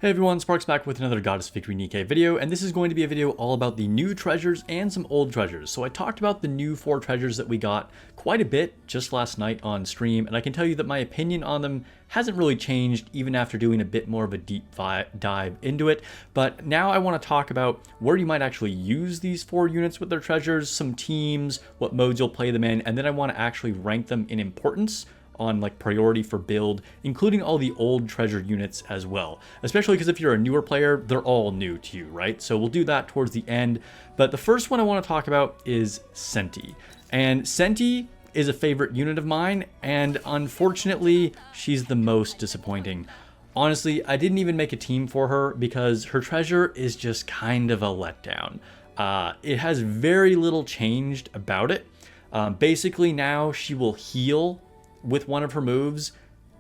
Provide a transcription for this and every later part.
Hey everyone, Sparks back with another Goddess Victory Nikke video, and this is going to be a video all about the new treasures and some old treasures. So I talked about the new 4 treasures that we got quite a bit just last night on stream, and I can tell you that my opinion on them hasn't really changed even after doing a bit more of a deep dive into it. But now I want to talk about where you might actually use these 4 units with their treasures, some teams, what modes you'll play them in, and then I want to actually rank them in importance on like priority for build, including all the old treasure units as well. Especially because if you're a newer player, they're all new to you, right? So we'll do that towards the end. But the first one I want to talk about is Senti. And Senti is a favorite unit of mine, and unfortunately, she's the most disappointing. Honestly, I didn't even make a team for her because her treasure is just kind of a letdown. It has very little changed about it. Basically now she will heal with one of her moves,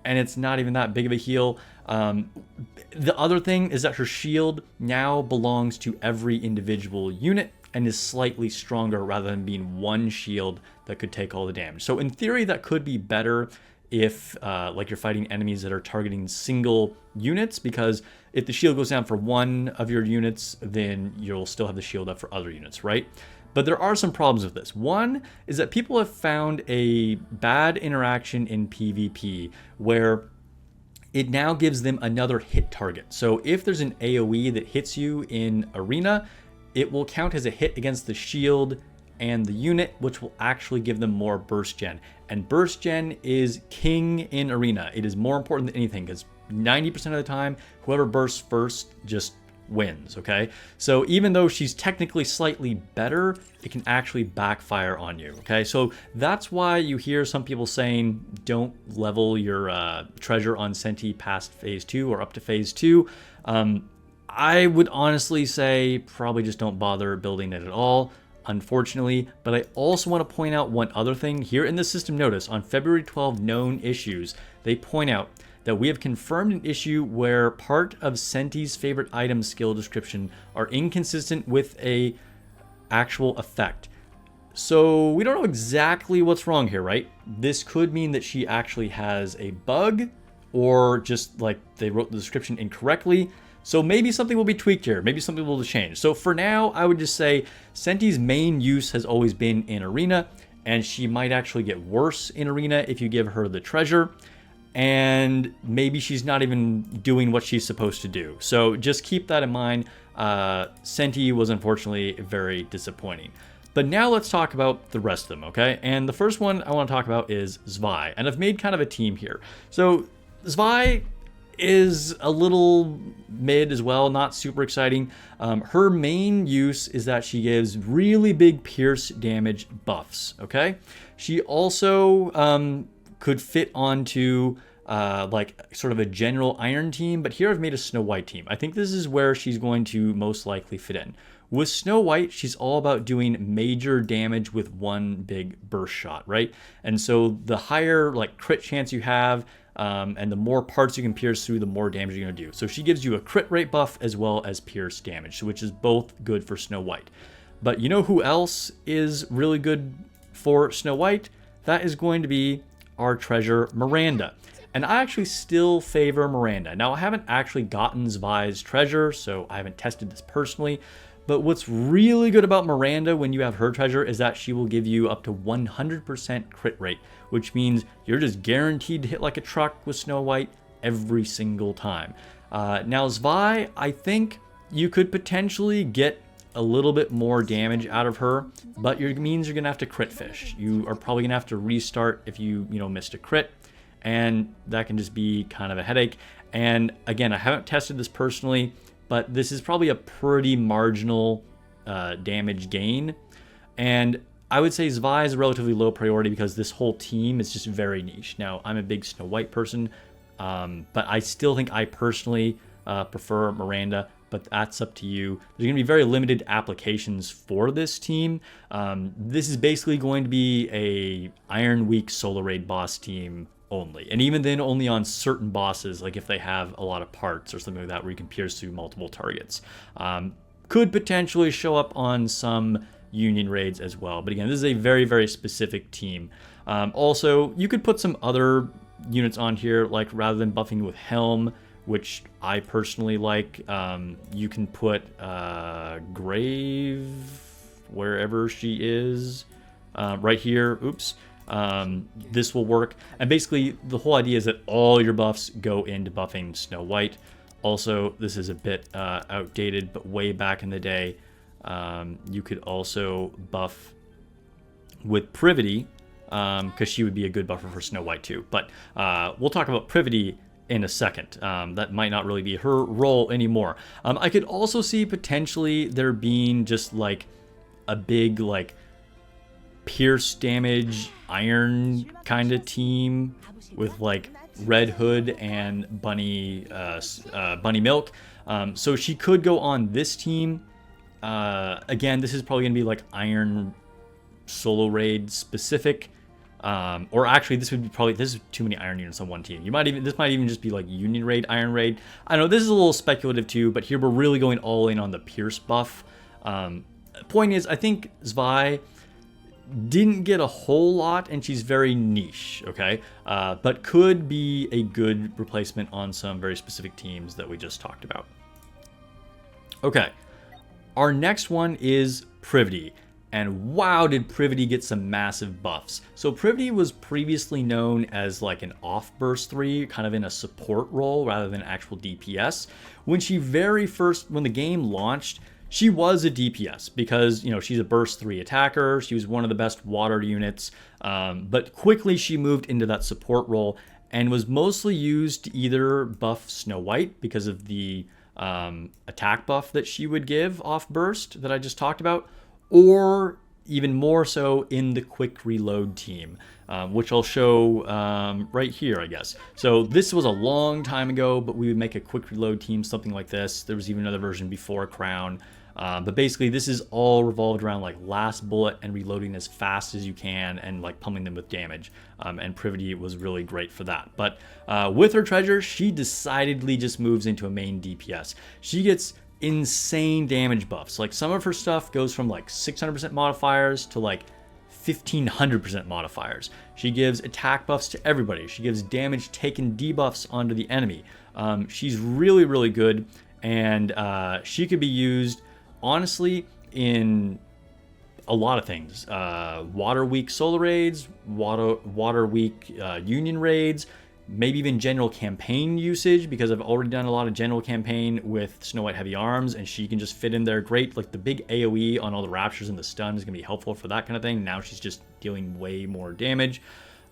and it's not even that big of a heal. The other thing is that her shield now belongs to every individual unit and is slightly stronger rather than being one shield that could take all the damage. So in theory, that could be better if like you're fighting enemies that are targeting single units, because if the shield goes down for one of your units, then you'll still have the shield up for other units, right? But there are some problems with this. One is that people have found a bad interaction in PvP where it now gives them another hit target. So if there's an AoE that hits you in Arena, it will count as a hit against the shield and the unit, which will actually give them more burst gen. And burst gen is king in Arena. It is more important than anything because 90% of the time, whoever bursts first just wins, okay? So even though she's technically slightly better, it can actually backfire on you, okay? So that's why you hear some people saying don't level your treasure on Senti past phase 2 or up to phase 2. I would honestly say probably just don't bother building it at all, unfortunately. But I also want to point out one other thing here in the system notice. On February 12 known issues, they point out that we have confirmed an issue where part of Senti's favorite item skill description are inconsistent with a actual effect. So we don't know exactly what's wrong here, right? This could mean that she actually has a bug, or just like they wrote the description incorrectly. So maybe something will be tweaked here. Maybe something will change. So for now, I would just say Senti's main use has always been in Arena, and she might actually get worse in Arena if you give her the treasure. And maybe she's not even doing what she's supposed to do. So just keep that in mind. Senti was unfortunately very disappointing. But now let's talk about the rest of them, okay? And the first one I want to talk about is Zwei. And I've made kind of a team here. So Zwei is a little mid as well, not super exciting. Her main use is that she gives really big pierce damage buffs, okay? She also could fit onto like sort of a general iron team, but here I've made a Snow White team. I think this is where she's going to most likely fit in. With Snow White, she's all about doing major damage with one big burst shot, right? And so the higher like crit chance you have, and the more parts you can pierce through, the more damage you're going to do. So she gives you a crit rate buff as well as pierce damage, which is both good for Snow White. But you know who else is really good for Snow White? That is going to be our treasure Miranda. And I actually still favor Miranda. Now I haven't actually gotten Zwei's treasure, so I haven't tested this personally. But what's really good about Miranda when you have her treasure is that she will give you up to 100% crit rate, which means you're just guaranteed to hit like a truck with Snow White every single time. Now Zwei, I think you could potentially get a little bit more damage out of her, but it means you're gonna have to crit fish. You are probably gonna have to restart if you missed a crit, and that can just be kind of a headache. And again, I haven't tested this personally, but this is probably a pretty marginal damage gain. And I would say Zwei is a relatively low priority because this whole team is just very niche. Now, I'm a big Snow White person, but I still think I personally prefer Miranda, but that's up to you. There's going to be very limited applications for this team. This is basically going to be a Iron Week solo raid boss team only. And even then, only on certain bosses, like if they have a lot of parts or something like that where you can pierce through multiple targets. Could potentially show up on some Union raids as well. But again, this is a very, very specific team. Also, you could put some other units on here, like rather than buffing with Helm, which I personally like. You can put Grave wherever she is, right here. Oops. This will work. And basically, the whole idea is that all your buffs go into buffing Snow White. Also, this is a bit outdated, but way back in the day, you could also buff with Privity, because she would be a good buffer for Snow White too. But we'll talk about Privity in a second. That might not really be her role anymore. I could also see potentially there being just like a big like pierce damage iron kind of team with like Red Hood and Bunny Milk. So she could go on this team. Again, this is probably gonna be like iron solo raid specific. Or actually, this is too many iron units on one team. This might even just be like union raid, iron raid. I know this is a little speculative too, but here we're really going all in on the pierce buff. Point is, I think Zwei didn't get a whole lot, and she's very niche, okay? But could be a good replacement on some very specific teams that we just talked about. Okay, our next one is Privity. And wow, did Privity get some massive buffs. So Privity was previously known as like an off burst 3, kind of in a support role rather than actual DPS. When the game launched, she was a DPS because, you know, she's a burst 3 attacker. She was one of the best water units, but quickly she moved into that support role and was mostly used to either buff Snow White because of the attack buff that she would give off burst that I just talked about, or even more so in the quick reload team, which I'll show right here, I guess. So this was a long time ago, but we would make a quick reload team, something like this. There was even another version before Crown. But basically, this is all revolved around like last bullet and reloading as fast as you can and like pummeling them with damage. And Privity was really great for that. But with her treasure, she decidedly just moves into a main DPS. She gets insane damage buffs. Like some of her stuff goes from like 600% modifiers to like 1500% modifiers. She gives attack buffs to everybody. She gives damage taken debuffs onto the enemy. She's really, really good, and she could be used honestly in a lot of things. Water weak solo raids, water weak union raids, maybe even general campaign usage, because I've already done a lot of general campaign with Snow White Heavy Arms, and she can just fit in there great. Like the big AoE on all the raptures and the stun is going to be helpful for that kind of thing. Now she's just dealing way more damage.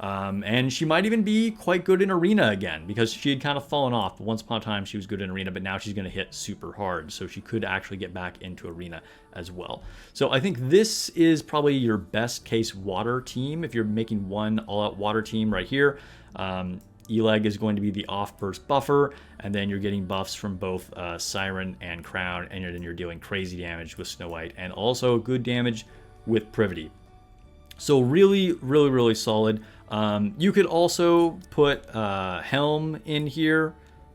And she might even be quite good in Arena again, because she had kind of fallen off. Once upon a time, she was good in Arena, but now she's going to hit super hard. So she could actually get back into Arena as well. So I think this is probably your best case water team. If you're making one all-out water team right here, Eleg is going to be the off-burst buffer, and then you're getting buffs from both Siren and Crown, and then you're dealing crazy damage with Snow White, and also good damage with Privity. So really, really, really solid. You could also put Helm in here.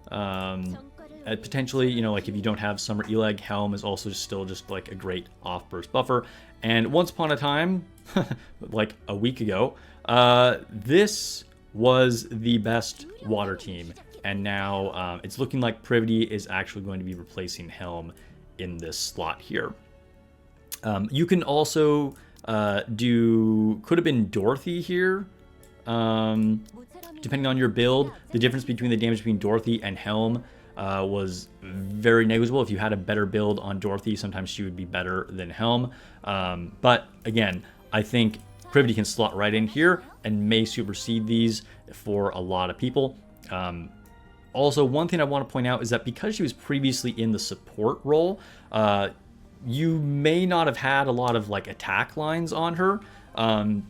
Potentially, you know, like if you don't have Summer Eleg, Helm is also still just like a great off-burst buffer. And once upon a time, like a week ago, this was the best water team, and now it's looking like Privity is actually going to be replacing Helm in this slot here. You can also could have been Dorothy here, depending on your build. The difference between the damage between Dorothy and Helm was very negligible. If you had a better build on Dorothy, sometimes she would be better than Helm. But again, I think Privity can slot right in here and may supersede these for a lot of people. Also, one thing I want to point out is that because she was previously in the support role, you may not have had a lot of like attack lines on her,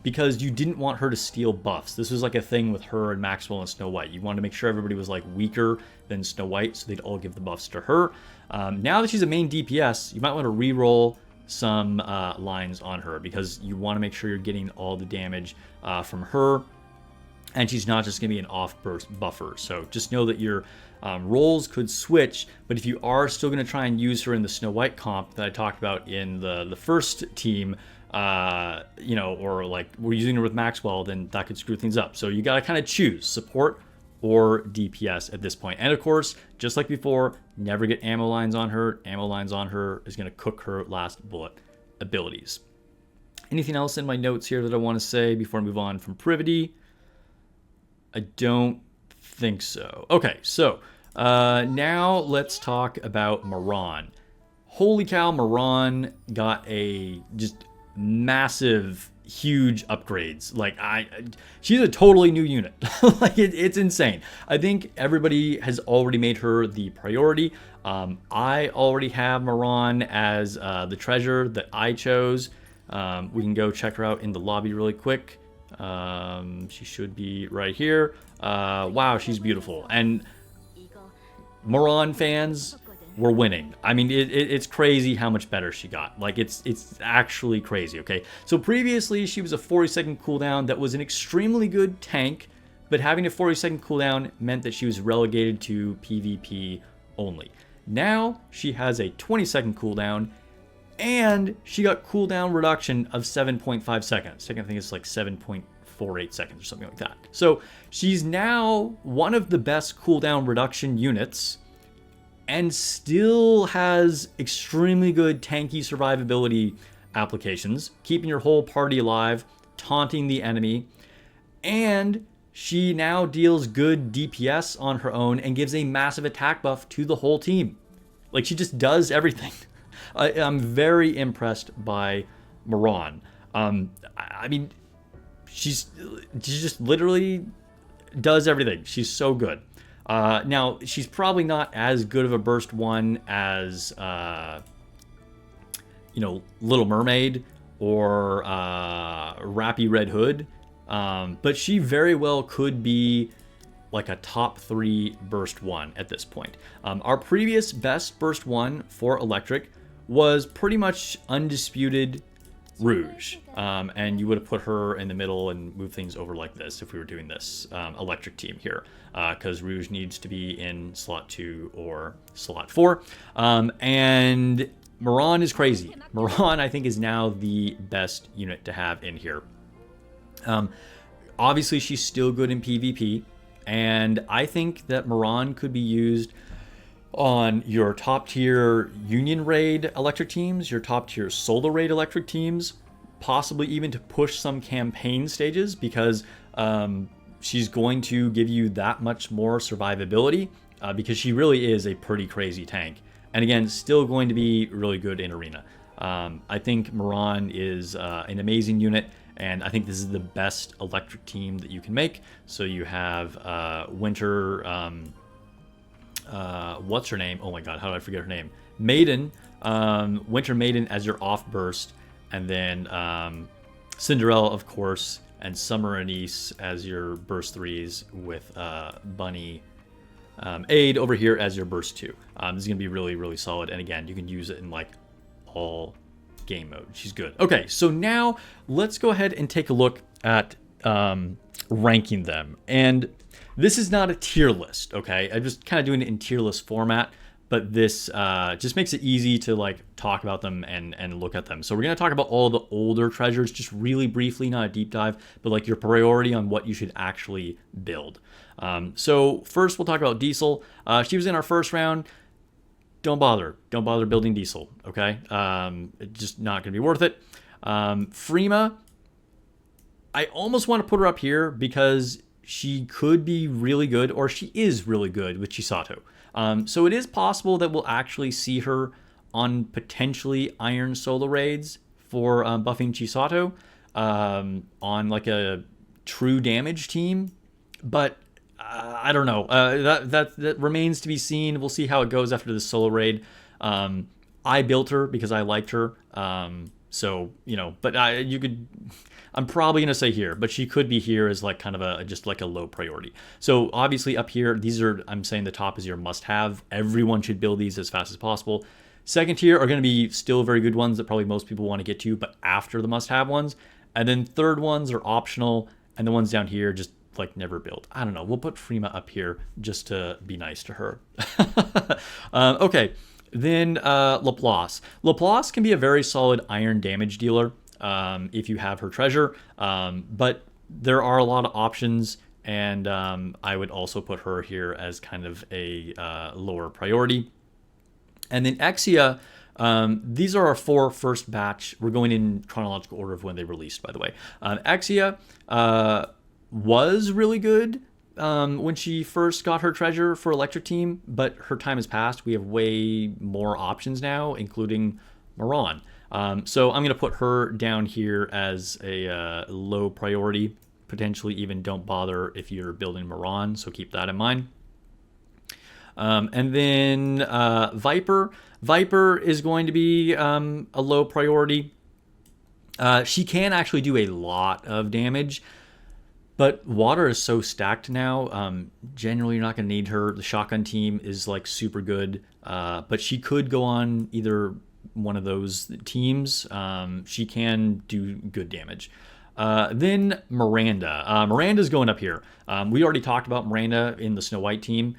because you didn't want her to steal buffs. This was like a thing with her and Maxwell and Snow White. You wanted to make sure everybody was like weaker than Snow White, so they'd all give the buffs to her. Now that she's a main DPS, you might want to re-roll some lines on her, because you want to make sure you're getting all the damage from her, and she's not just going to be an off-burst buffer. So just know that your roles could switch, but if you are still going to try and use her in the Snow White comp that I talked about in the first team, you know, or like we're using her with Maxwell, then that could screw things up. So you got to kind of choose support or DPS at this point. And of course, just like before, never get ammo lines on her. Ammo lines on her is going to cook her last bullet abilities. Anything else in my notes here that I want to say before I move on from privaty? I don't think so. Okay, so now let's talk about Moran. Holy cow, Moran got a just massive, huge upgrades. Like, she's a totally new unit. Like, it's insane. I think everybody has already made her the priority. I already have Moran as the treasure that I chose. We can go check her out in the lobby really quick. She should be right here. Wow, she's beautiful. And Moran fans were winning. I mean, it's crazy how much better she got. Like, it's actually crazy, okay? So previously, she was a 40-second cooldown that was an extremely good tank, but having a 40-second cooldown meant that she was relegated to PvP only. Now, she has a 20-second cooldown, and she got cooldown reduction of 7.5 seconds. I think it's like 7.48 seconds or something like that. So she's now one of the best cooldown reduction units and still has extremely good tanky survivability applications, keeping your whole party alive, taunting the enemy, and she now deals good DPS on her own and gives a massive attack buff to the whole team. Like, she just does everything. I'm very impressed by Moran. I mean, she just literally does everything. She's so good. Now, she's probably not as good of a burst one as, Little Mermaid or Rappy Red Hood, but she very well could be like a top 3 burst one at this point. Our previous best burst one for electric was pretty much undisputed Rouge, and you would have put her in the middle and moved things over like this if we were doing this electric team here, because Rouge needs to be in slot 2 or slot 4, and Moran is crazy. Moran, I think, is now the best unit to have in here. Obviously, she's still good in PvP, and I think that Moran could be used on your top tier Union Raid electric teams, your top tier Solo Raid electric teams, possibly even to push some campaign stages, because she's going to give you that much more survivability, because she really is a pretty crazy tank. And again, still going to be really good in Arena. I think Moran is an amazing unit, and I think this is the best electric team that you can make. So you have Winter... what's her name? Oh my god, how did I forget her name? Maiden, Winter Maiden as your off burst, and then Cinderella, of course, and Summer Anise as your burst 3s, with Bunny Aid over here as your burst 2. This is going to be really, really solid, and again, you can use it in like all game mode. She's good. Okay, so now let's go ahead and take a look at ranking them. And this is not a tier list, okay? I'm just kind of doing it in tier list format, but this just makes it easy to like talk about them and look at them. So we're going to talk about all the older treasures, just really briefly, not a deep dive, but like your priority on what you should actually build. So first we'll talk about Diesel. She was in our first round. Don't bother building Diesel, okay? It's just not going to be worth it. Freema, I almost want to put her up here because she could be really good, or she is really good with Chisato. So it is possible that we'll actually see her on potentially Iron Solo Raids for buffing Chisato on like a true damage team. But I don't know. That remains to be seen. We'll see how it goes after this solo raid. I built her because I liked her. So, but I'm probably going to say here, but she could be here as like kind of just like a low priority. So obviously up here, I'm saying the top is your must have. Everyone should build these as fast as possible. Second tier are going to be still very good ones that probably most people want to get to, but after the must have ones. And then third ones are optional. And the ones down here, just like never build. I don't know. We'll put Freema up here just to be nice to her. Okay. Then Laplace. Laplace can be a very solid iron damage dealer if you have her treasure, but there are a lot of options, and I would also put her here as kind of a lower priority. And then Exia, these are our 4 first batch. We're going in chronological order of when they released, by the way. Exia was really good when she first got her treasure for Electric Team, but her time has passed. We have way more options now, including Moran. So I'm going to put her down here as a low priority. Potentially even don't bother if you're building Moran, so keep that in mind. And then Viper. Viper is going to be a low priority. She can actually do a lot of damage, but water is so stacked now. Generally, you're not going to need her. The shotgun team is like super good, but she could go on either one of those teams. She can do good damage. Then Miranda. Miranda's going up here. We already talked about Miranda in the Snow White team.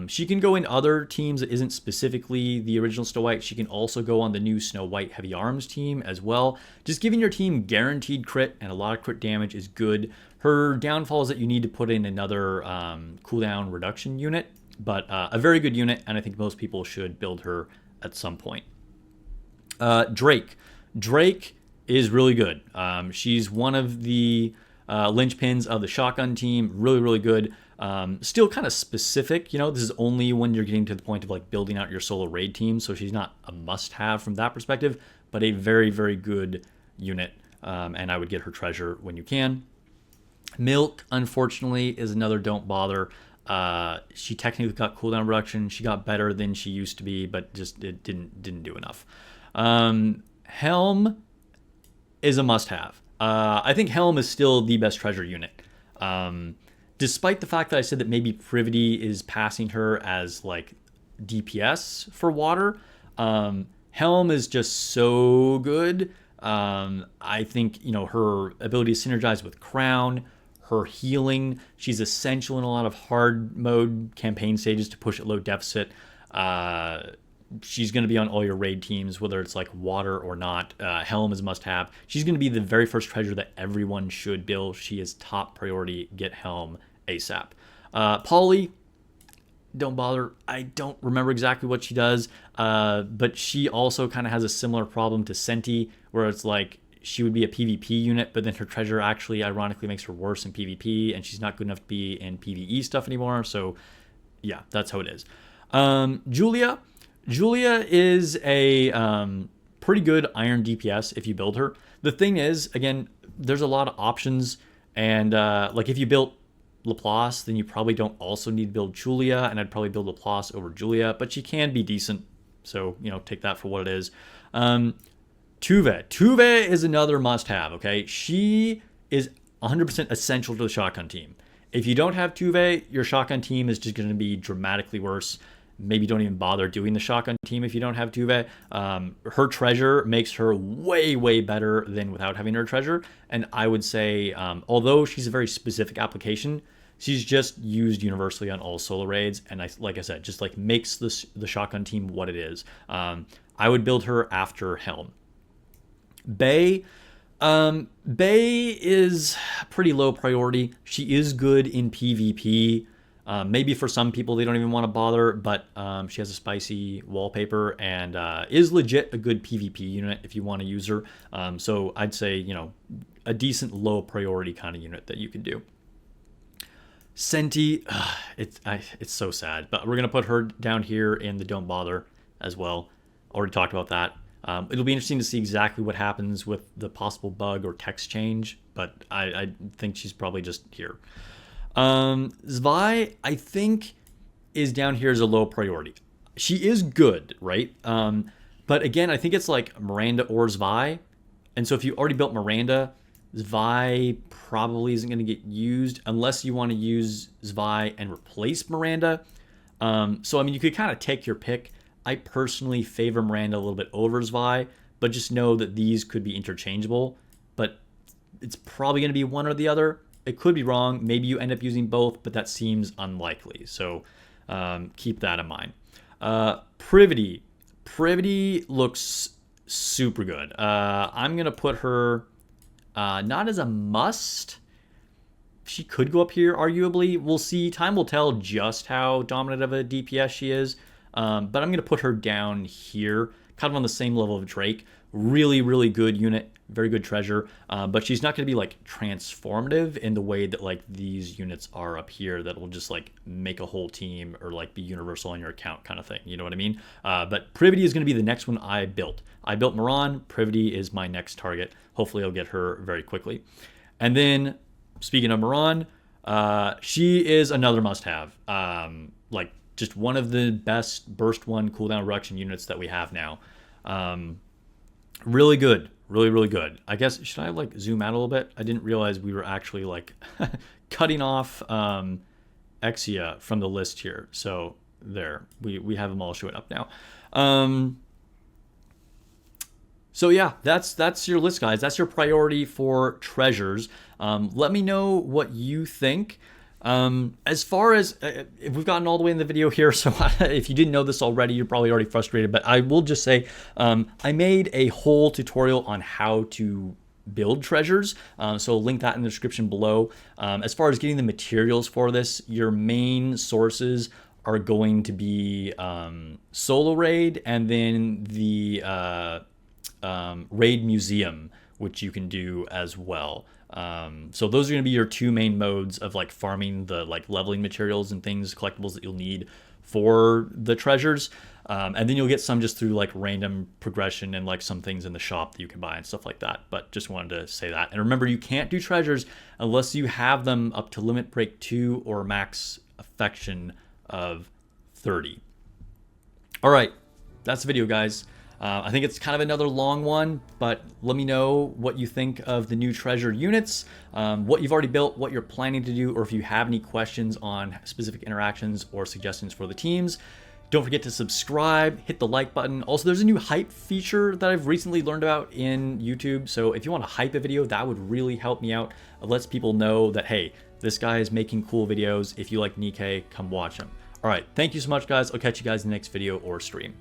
She can go in other teams that isn't specifically the original Snow White. She can also go on the new Snow White Heavy Arms team as well. Just giving your team guaranteed crit and a lot of crit damage is good. Her downfall is that you need to put in another cooldown reduction unit, but a very good unit, and I think most people should build her at some point. Drake. Drake is really good. She's one of the linchpins of the shotgun team. Really, really good. Still kind of specific. You know, this is only when you're getting to the point of like building out your solo raid team, so she's not a must-have from that perspective, but a very, very good unit. And I would get her treasure when you can. Milk, unfortunately, is another don't bother. She technically got cooldown reduction. She got better than she used to be, but just it didn't do enough. Helm is a must-have. I think Helm is still the best treasure unit. Despite the fact that I said that maybe Privaty is passing her as like DPS for water, Helm is just so good. I think, you know, her ability to synergize with Crown, her healing, she's essential in a lot of hard mode campaign stages to push at low deficit. She's going to be on all your raid teams, whether it's like water or not. Helm is a must-have. She's going to be the very first treasure that everyone should build. She is top priority. Get Helm ASAP. Polly, don't bother. I don't remember exactly what she does, but she also kind of has a similar problem to Senti, where it's like she would be a PvP unit, but then her treasure actually ironically makes her worse in PvP, and she's not good enough to be in PvE stuff anymore. So yeah, that's how it is. Julia. Julia is a pretty good iron DPS if you build her. The thing is, again, there's a lot of options, and like if you built Laplace, then you probably don't also need to build Julia, and I'd probably build Laplace over Julia, but she can be decent, so, you know, take that for what it is. Tuve. Tuve is another must-have, okay? She is 100% essential to the shotgun team. If you don't have Tuve, your shotgun team is just going to be dramatically worse. Maybe don't even bother doing the shotgun team if you don't have Tuve. Her treasure makes her way, way better than without having her treasure. And I would say, although she's a very specific application, she's just used universally on all solo raids. And like I said, just like makes the shotgun team what it is. I would build her after Helm. Bay. Bay is pretty low priority. She is good in PvP. Maybe for some people they don't even want to bother, but she has a spicy wallpaper and is legit a good PvP unit if you want to use her. So I'd say, you know, a decent low priority kind of unit that you could do. Senti, it's so sad, but we're gonna put her down here in the don't bother as well. Already talked about that. It'll be interesting to see exactly what happens with the possible bug or text change, but I think she's probably just here. Zwei, I think, is down here as a low priority. She is good, right? But again, I think it's like Miranda or Zwei. And so if you already built Miranda, Zwei probably isn't going to get used unless you want to use Zwei and replace Miranda. So, I mean, you could kind of take your pick. I personally favor Miranda a little bit over Zwei, but just know that these could be interchangeable. But it's probably going to be one or the other. It could be wrong. Maybe you end up using both, but that seems unlikely. So keep that in mind. Privaty. Privaty looks super good. I'm going to put her not as a must, she could go up here, arguably. We'll see. Time will tell just how dominant of a DPS she is. But I'm going to put her down here, kind of on the same level of Drake. Really, really good unit. Very good treasure. But she's not going to be like transformative in the way that like these units are up here that will just like make a whole team or like be universal on your account kind of thing. You know what I mean? But Privaty is going to be the next one I built. I built Moran. Privaty is my next target. Hopefully I'll get her very quickly. And then speaking of Moran, she is another must-have. Like just one of the best burst 1 cooldown reduction units that we have now. Really good. Really, really good. I guess, should I like zoom out a little bit? I didn't realize we were actually like cutting off Exia from the list here. So there, we have them all showing up now. So yeah, that's your list, guys. That's your priority for treasures. Let me know what you think. As far as if we've gotten all the way in the video here, so if you didn't know this already, you're probably already frustrated, but I will just say I made a whole tutorial on how to build treasures, so I'll link that in the description below. As far as getting the materials for this, your main sources are going to be Solo Raid and then the Raid Museum, which you can do as well. So those are going to be your two main modes of like farming the like leveling materials and things, collectibles that you'll need for the treasures. And then you'll get some just through like random progression and like some things in the shop that you can buy and stuff like that. But just wanted to say that. And remember, you can't do treasures unless you have them up to limit break 2 or max affection of 30. All right, that's the video, guys. I think it's kind of another long one, but let me know what you think of the new treasure units, what you've already built, what you're planning to do, or if you have any questions on specific interactions or suggestions for the teams. Don't forget to subscribe, hit the like button. Also, there's a new hype feature that I've recently learned about in YouTube. So if you want to hype a video, that would really help me out. It lets people know that, hey, this guy is making cool videos. If you like Nikke, come watch him. All right, thank you so much, guys. I'll catch you guys in the next video or stream.